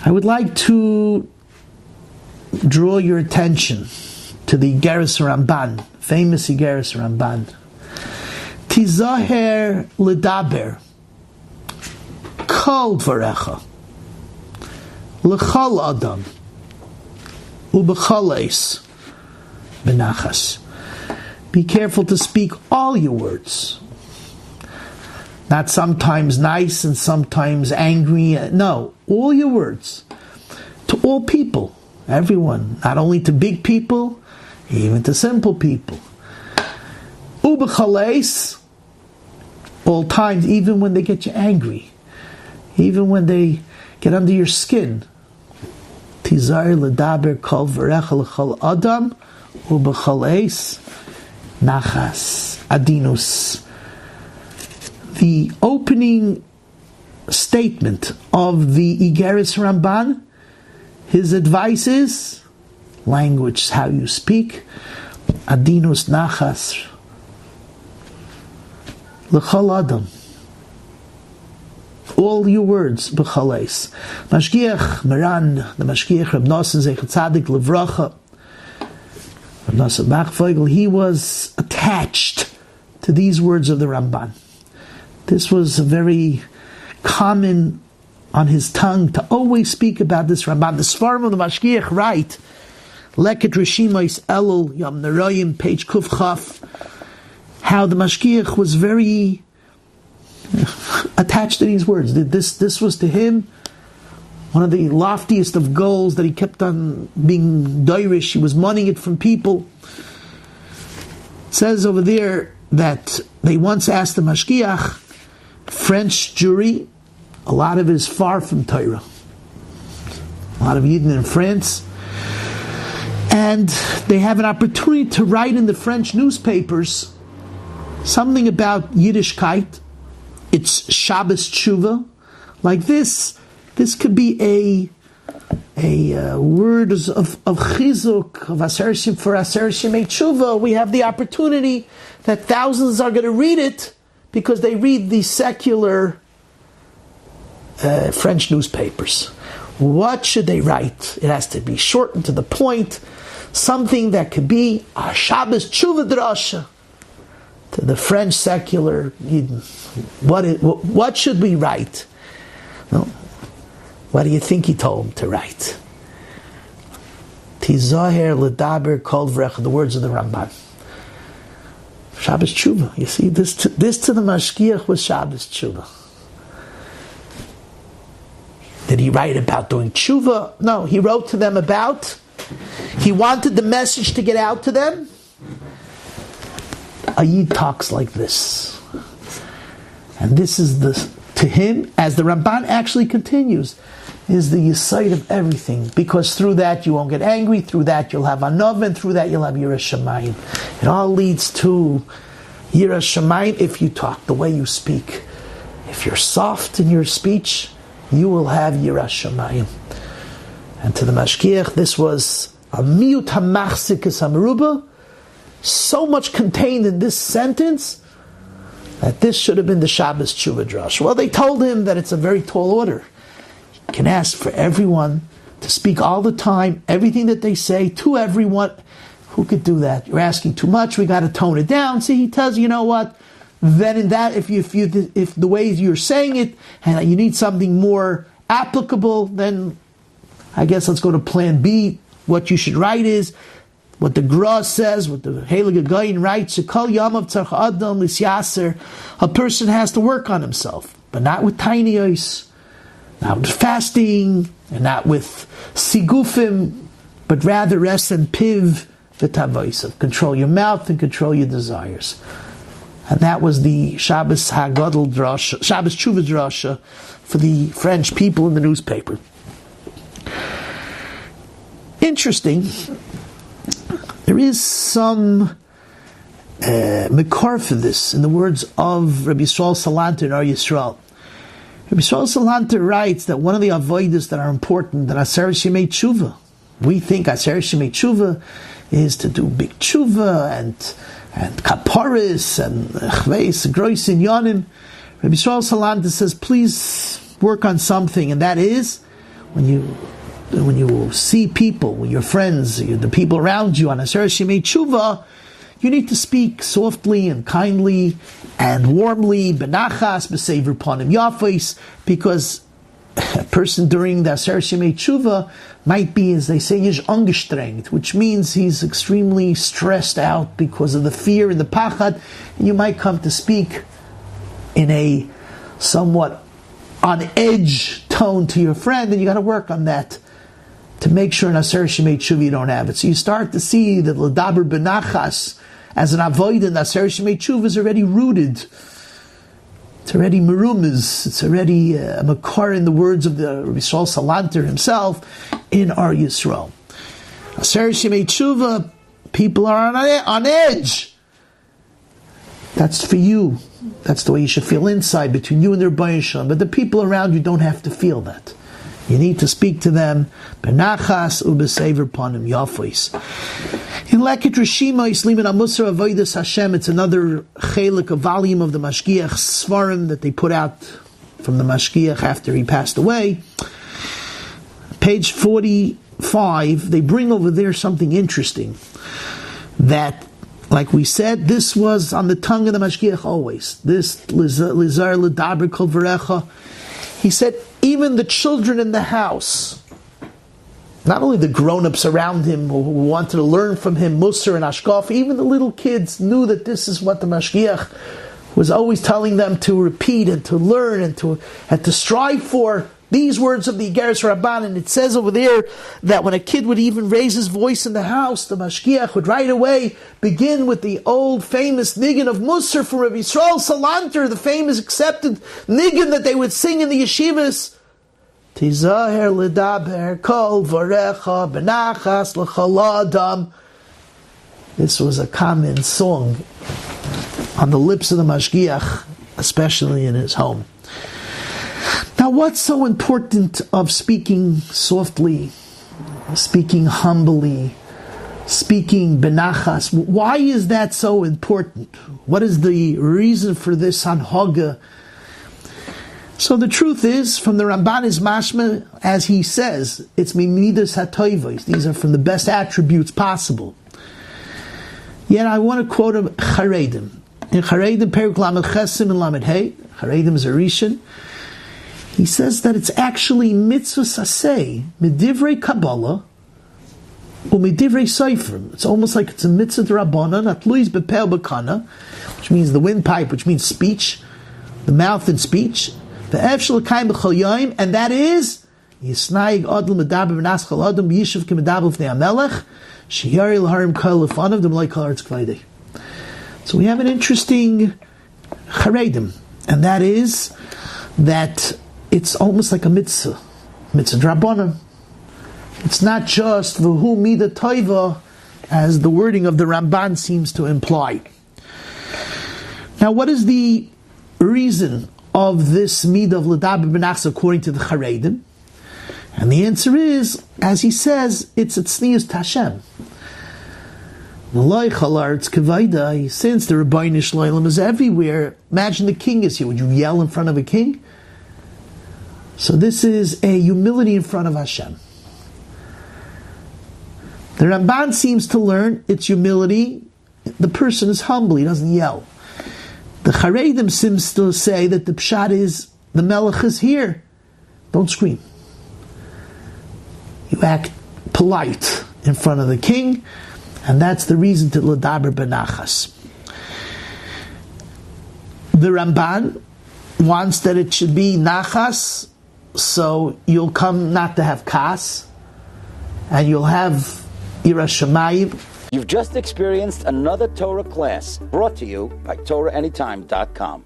I would like to draw your attention to the Igeres Ramban, famous Igeres Ramban. Tizaher ledaber kol dvarecha l'chol adam u'b'chol eis b'nachas. Be careful to speak all your words. Not sometimes nice and sometimes angry. No, all your words. To all people. Everyone. Not only to big people, even to simple people. U'b'chol eis, all times, even when they get you angry. Even when they get under your skin. Tizar ledaber kol v'recha l'chol adam u'b'chol eis nachas adinus. The opening statement of the Igeres Ramban, his advice is, language, how you speak, adinus nachas l'chol adam. All your words, b'chol eis. Mashgiach Maran, the Mashgiach Reb Nosson Zecher Tzadik Livracha, Reb Nosson Bachfeigel, he was attached to these words of the Ramban. This was very common on his tongue to always speak about this Ramban. The Sfarim of the Mashgiach write, Leket Rishimos Elul Yom Neroyim, page Kuf Chaf, how the Mashgiach was very attached to these words. This was to him one of the loftiest of goals, that he kept on being doirish. He was moneying it from people. It says over there that they once asked the Mashgiach, French Jewry, a lot of it is far from Torah. A lot of Yidden in France. And they have an opportunity to write in the French newspapers something about Yiddishkeit. It's Shabbos Tshuva. Like this could be a word of chizuk, of asershim for asershim tshuva. We have the opportunity that thousands are going to read it because they read the secular French newspapers. What should they write? It has to be short and to the point. Something that could be a Shabbos Tshuva drasha to the French secular Yidden. What should we write? No. What do you think he told him to write? Tizaher ledaber kol v'recha, the words of the Ramban. Shabbos Tshuva. You see, this to the Mashgiach was Shabbos Tshuva. Did he write about doing Tshuva? No, he wrote to them about, he wanted the message to get out to them. A Yid talks like this. And this is to him, as the Ramban actually continues, is the yesod of everything. Because through that you won't get angry, through that you'll have anov, and through that you'll have yiras shamayim. It all leads to yiras shamayim if you talk, the way you speak. If you're soft in your speech, you will have yiras shamayim. And to the Mashgiach, this was a miut hamachzikas hamruba, so much contained in this sentence that this should have been the Shabbos Tshuva Drash. Well, they told him that it's a very tall order. You can ask for everyone to speak all the time, everything that they say to everyone. Who could do that? You're asking too much. We got to tone it down. See, he tells you, you know what? Then in that, if the way you're saying it, and you need something more applicable, then I guess let's go to Plan B. What you should write is what the Gra says, what the Heilige Gaon writes, Shekol Yamav Tzarch Adam Lisyaser. A person has to work on himself, but not with tiny ice, not with fasting, and not with sigufim, but rather rest and piv v'tavoisav. Control your mouth and control your desires. And that was the Shabbos Hagadol Drasha, Shabbos Tshuva Drasha for the French people in the newspaper. Interesting. There is some makor for this in the words of Rabbi Yisrael Salanter in Ar Yisrael. Rabbi Yisrael Salanter writes that one of the avodas that are important, that Aser Shemei Tshuva. We think Aser Shemei Tshuva is to do big tshuva and kaparis and chveis, grois inyanim. Rabbi Yisrael Salanter says, please work on something, and that is, when you see people, your friends, the people around you on Aseret Shemei Tshuva, you need to speak softly and kindly and warmly, benachas, b'sever panim yafis, because a person during the Aseret Shemei Tshuva might be, as they say, yish angestrengt, which means he's extremely stressed out because of the fear and the pachad, and you might come to speak in a somewhat on edge tone to your friend, and you got to work on that to make sure in Aseret Shemei Tshuva you don't have it. So you start to see that l'daber benachas as an avoid in Aseret Shemei Tshuva is already rooted. It's already merumez. It's already a makar in the words of the Rabbi Yisrael Salanter himself in Ar Yisrael. Aseret Shemei Tshuva, people are on edge. That's for you. That's the way you should feel inside, between you and the Rebbeinu Shalom. But the people around you don't have to feel that. You need to speak to them. Benachas u'besever panim yafos. In Leket Rishima, Yislimin Amusar Avodas Hashem, it's another chelik, a volume of the Mashgiach Svarim that they put out from the Mashgiach after he passed away. Page 45, they bring over there something interesting. That, like we said, this was on the tongue of the Mashgiach always. This, Lizar L'daber Kol V'recha. He said, even the children in the house, not only the grown-ups around him who wanted to learn from him, Musar and Ashkaf, even the little kids knew that this is what the Mashgiach was always telling them to repeat and to learn and to strive for. These words of the Igeres Ramban, and it says over there that when a kid would even raise his voice in the house, the Mashgiach would right away begin with the old famous niggin of Musar from Rabbi Yisrael Salanter, the famous accepted niggin that they would sing in the yeshivas. Tizaher l'daber kol varecha benachas l'chol adam. This was a common song on the lips of the Mashgiach, especially in his home. Now, what's so important of speaking softly, speaking humbly, speaking benachas? Why is that so important? What is the reason for this hanhaga? So the truth is, from the Ramban is mashma, as he says, it's mimidas hatoivos. These are from the best attributes possible. Yet I want to quote him, Charedim. In Charedim, Peruk Lamed Chesim and Lamed Hey, Charedim is a Rishon. He says that it's actually mitzvah saseh, midivrei Kabbalah, or midivrei Seifrim. It's almost like it's a mitzvah d'Rabbanan, atluis bepel bekana, which means the windpipe, which means speech, the mouth and speech. And that is Yisnaig Adl Medaber V'Nas Chol Adam Yishav K'Medaber V'nei HaMelech Sheyari L'Harim Kol L'Fanav Dem L'Ei Kol Aretz K'Vaydei. So we have an interesting charedim, and that is that it's almost like a mitzvah d'Rabbanan. It's not just V'hu Mida Toiva, as the wording of the Ramban seems to imply. Now, what is the reason of this midah of l'daber benachas according to the Charedim? And the answer is, as he says, it's a tznius Hashem. Since the Rebbeinu Shalom is everywhere, imagine the king is here. Would you yell in front of a king? So this is a humility in front of Hashem. The Ramban seems to learn it's humility. The person is humble, he doesn't yell. The Charedim seems to say that the pshat is, the melech is here. Don't scream. You act polite in front of the king, and that's the reason to l'daber benachas. The Ramban wants that it should be nachas, so you'll come not to have kas, and you'll have yiras shamayim. You've just experienced another Torah class brought to you by TorahAnytime.com.